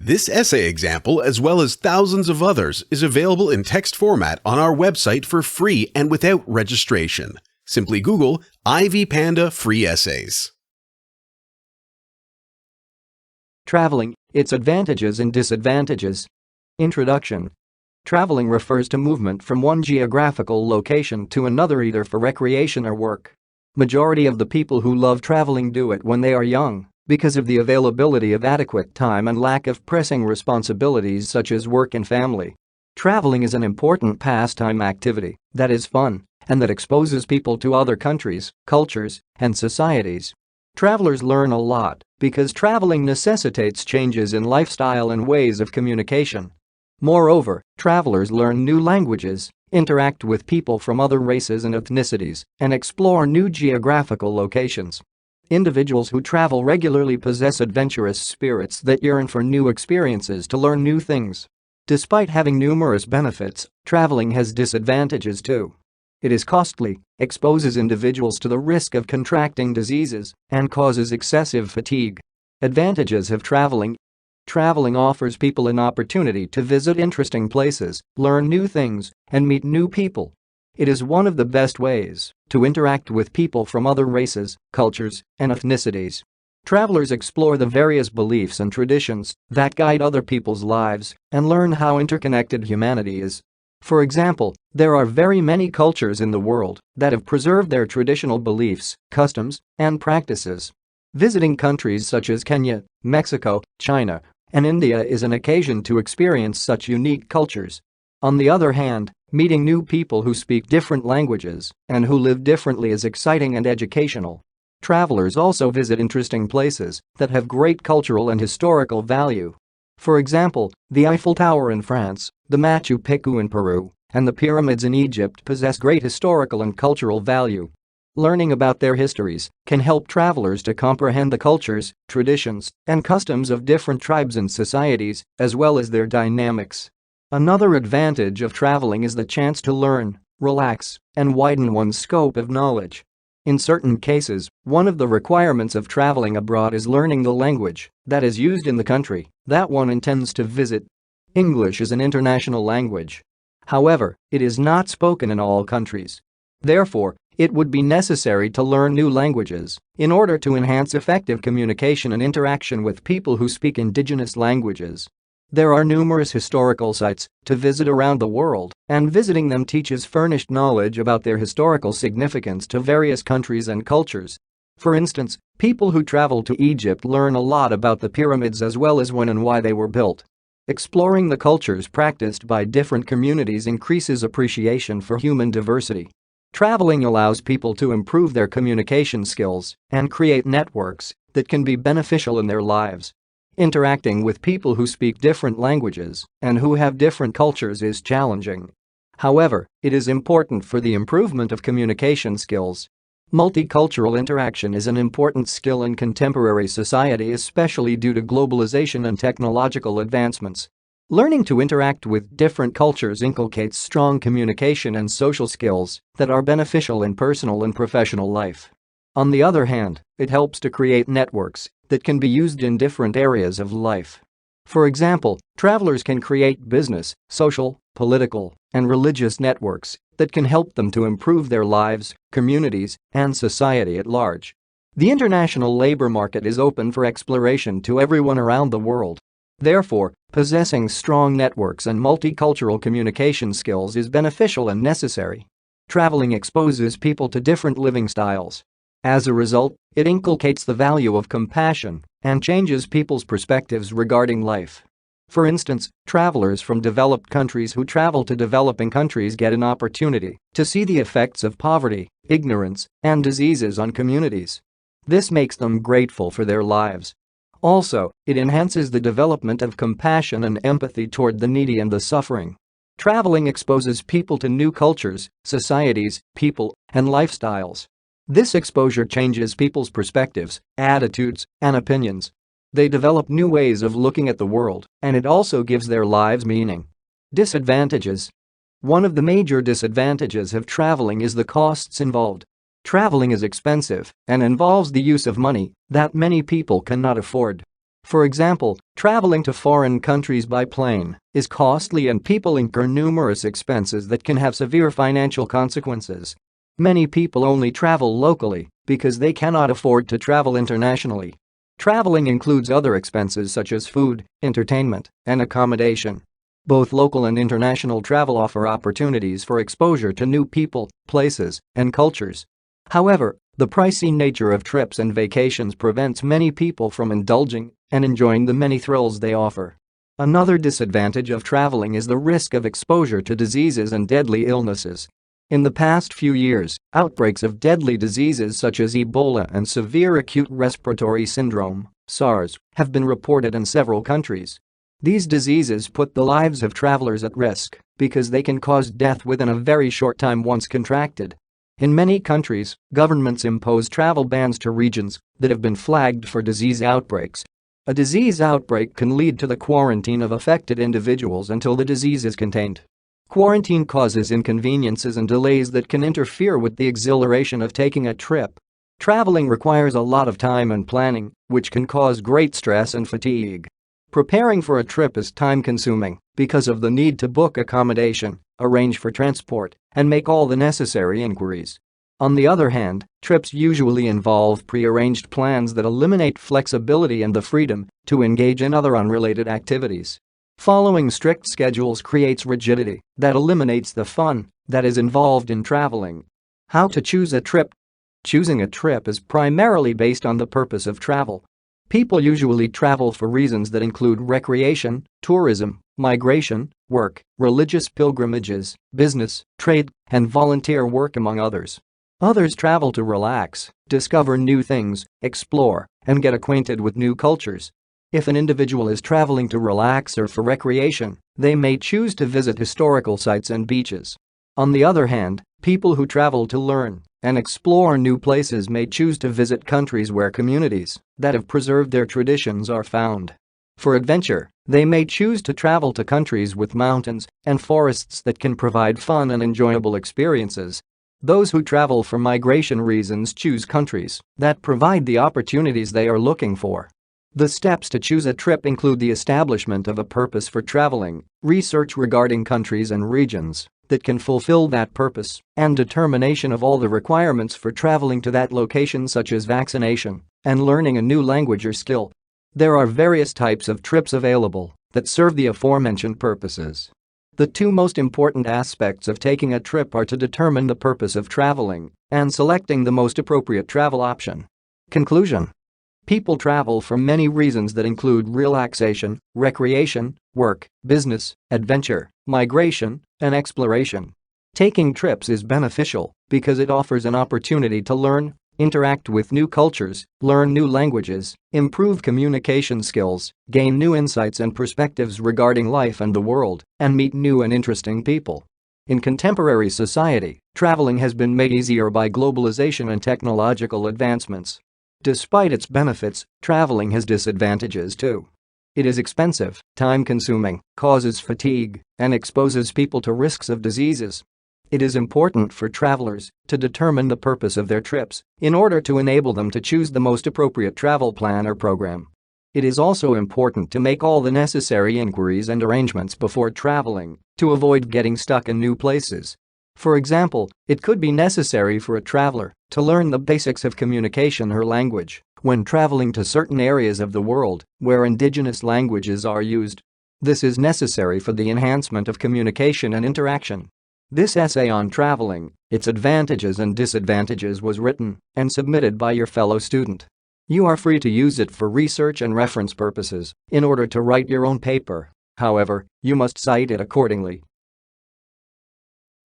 This essay example, as well as thousands of others, is available in text format on our website for free and without registration. Simply Google Ivy Panda Free Essays. Traveling, its advantages and disadvantages. Introduction. Traveling refers to movement from one geographical location to another either for recreation or work. Majority of the people who love traveling do it when they are young, because of the availability of adequate time and lack of pressing responsibilities such as work and family. Traveling is an important pastime activity that is fun and that exposes people to other countries, cultures, and societies. Travelers learn a lot because traveling necessitates changes in lifestyle and ways of communication. Moreover, travelers learn new languages, interact with people from other races and ethnicities, and explore new geographical locations. Individuals who travel regularly possess adventurous spirits that yearn for new experiences to learn new things. Despite having numerous benefits, traveling has disadvantages too. It is costly, exposes individuals to the risk of contracting diseases, and causes excessive fatigue. Advantages of traveling. Traveling offers people an opportunity to visit interesting places, learn new things, and meet new people. It is one of the best ways to interact with people from other races, cultures, and ethnicities. Travelers explore the various beliefs and traditions that guide other people's lives and learn how interconnected humanity is. For example, there are very many cultures in the world that have preserved their traditional beliefs, customs, and practices. Visiting countries such as Kenya, Mexico, China, and India is an occasion to experience such unique cultures. On the other hand, meeting new people who speak different languages and who live differently is exciting and educational. Travelers also visit interesting places that have great cultural and historical value. For example, the Eiffel Tower in France, the Machu Picchu in Peru, and the pyramids in Egypt possess great historical and cultural value. Learning about their histories can help travelers to comprehend the cultures, traditions, and customs of different tribes and societies, as well as their dynamics. Another advantage of traveling is the chance to learn, relax, and widen one's scope of knowledge. In certain cases, one of the requirements of traveling abroad is learning the language that is used in the country that one intends to visit. English is an international language. However, it is not spoken in all countries. Therefore, it would be necessary to learn new languages in order to enhance effective communication and interaction with people who speak indigenous languages. There are numerous historical sites to visit around the world, and visiting them teaches furnished knowledge about their historical significance to various countries and cultures. For instance, people who travel to Egypt learn a lot about the pyramids as well as when and why they were built. Exploring the cultures practiced by different communities increases appreciation for human diversity. Traveling allows people to improve their communication skills and create networks that can be beneficial in their lives. Interacting with people who speak different languages and who have different cultures is challenging. However, it is important for the improvement of communication skills. Multicultural interaction is an important skill in contemporary society, especially due to globalization and technological advancements. Learning to interact with different cultures inculcates strong communication and social skills that are beneficial in personal and professional life. On the other hand, it helps to create networks that can be used in different areas of life. For example, travelers can create business, social, political, and religious networks that can help them to improve their lives, communities, and society at large. The international labor market is open for exploration to everyone around the world. Therefore, possessing strong networks and multicultural communication skills is beneficial and necessary. Traveling exposes people to different living styles. As a result, it inculcates the value of compassion and changes people's perspectives regarding life. For instance, travelers from developed countries who travel to developing countries get an opportunity to see the effects of poverty, ignorance, and diseases on communities. This makes them grateful for their lives. Also, it enhances the development of compassion and empathy toward the needy and the suffering. Traveling exposes people to new cultures, societies, people, and lifestyles. This exposure changes people's perspectives, attitudes, and opinions. They develop new ways of looking at the world, and it also gives their lives meaning. Disadvantages. One of the major disadvantages of traveling is the costs involved. Traveling is expensive and involves the use of money that many people cannot afford. For example, traveling to foreign countries by plane is costly and people incur numerous expenses that can have severe financial consequences. Many people only travel locally because they cannot afford to travel internationally. Traveling includes other expenses such as food, entertainment, and accommodation. Both local and international travel offer opportunities for exposure to new people, places, and cultures. However, the pricey nature of trips and vacations prevents many people from indulging and enjoying the many thrills they offer. Another disadvantage of traveling is the risk of exposure to diseases and deadly illnesses. In the past few years, outbreaks of deadly diseases such as Ebola and severe acute respiratory syndrome (SARS) have been reported in several countries. These diseases put the lives of travelers at risk because they can cause death within a very short time once contracted. In many countries, governments impose travel bans to regions that have been flagged for disease outbreaks. A disease outbreak can lead to the quarantine of affected individuals until the disease is contained. Quarantine causes inconveniences and delays that can interfere with the exhilaration of taking a trip. Traveling requires a lot of time and planning, which can cause great stress and fatigue. Preparing for a trip is time-consuming because of the need to book accommodation, arrange for transport, and make all the necessary inquiries. On the other hand, trips usually involve pre-arranged plans that eliminate flexibility and the freedom to engage in other unrelated activities. Following strict schedules creates rigidity that eliminates the fun that is involved in traveling. How to choose a trip? Choosing a trip is primarily based on the purpose of travel. People usually travel for reasons that include recreation, tourism, migration, work, religious pilgrimages, business, trade, and volunteer work, among others. Others travel to relax, discover new things, explore, and get acquainted with new cultures. If an individual is traveling to relax or for recreation, they may choose to visit historical sites and beaches. On the other hand, people who travel to learn and explore new places may choose to visit countries where communities that have preserved their traditions are found. For adventure, they may choose to travel to countries with mountains and forests that can provide fun and enjoyable experiences. Those who travel for migration reasons choose countries that provide the opportunities they are looking for. The steps to choose a trip include the establishment of a purpose for traveling, research regarding countries and regions that can fulfill that purpose, and determination of all the requirements for traveling to that location, such as vaccination and learning a new language or skill. There are various types of trips available that serve the aforementioned purposes. The two most important aspects of taking a trip are to determine the purpose of traveling and selecting the most appropriate travel option. Conclusion: people travel for many reasons that include relaxation, recreation, work, business, adventure, migration, and exploration. Taking trips is beneficial because it offers an opportunity to learn, interact with new cultures, learn new languages, improve communication skills, gain new insights and perspectives regarding life and the world, and meet new and interesting people. In contemporary society, traveling has been made easier by globalization and technological advancements. Despite its benefits, traveling has disadvantages too. It is expensive, time-consuming, causes fatigue, and exposes people to risks of diseases. It is important for travelers to determine the purpose of their trips in order to enable them to choose the most appropriate travel plan or program. It is also important to make all the necessary inquiries and arrangements before traveling to avoid getting stuck in new places. For example, it could be necessary for a traveler to learn the basics of communication or language when traveling to certain areas of the world where indigenous languages are used. This is necessary for the enhancement of communication and interaction. This essay on traveling, its advantages and disadvantages, was written and submitted by your fellow student. You are free to use it for research and reference purposes in order to write your own paper. However, you must cite it accordingly.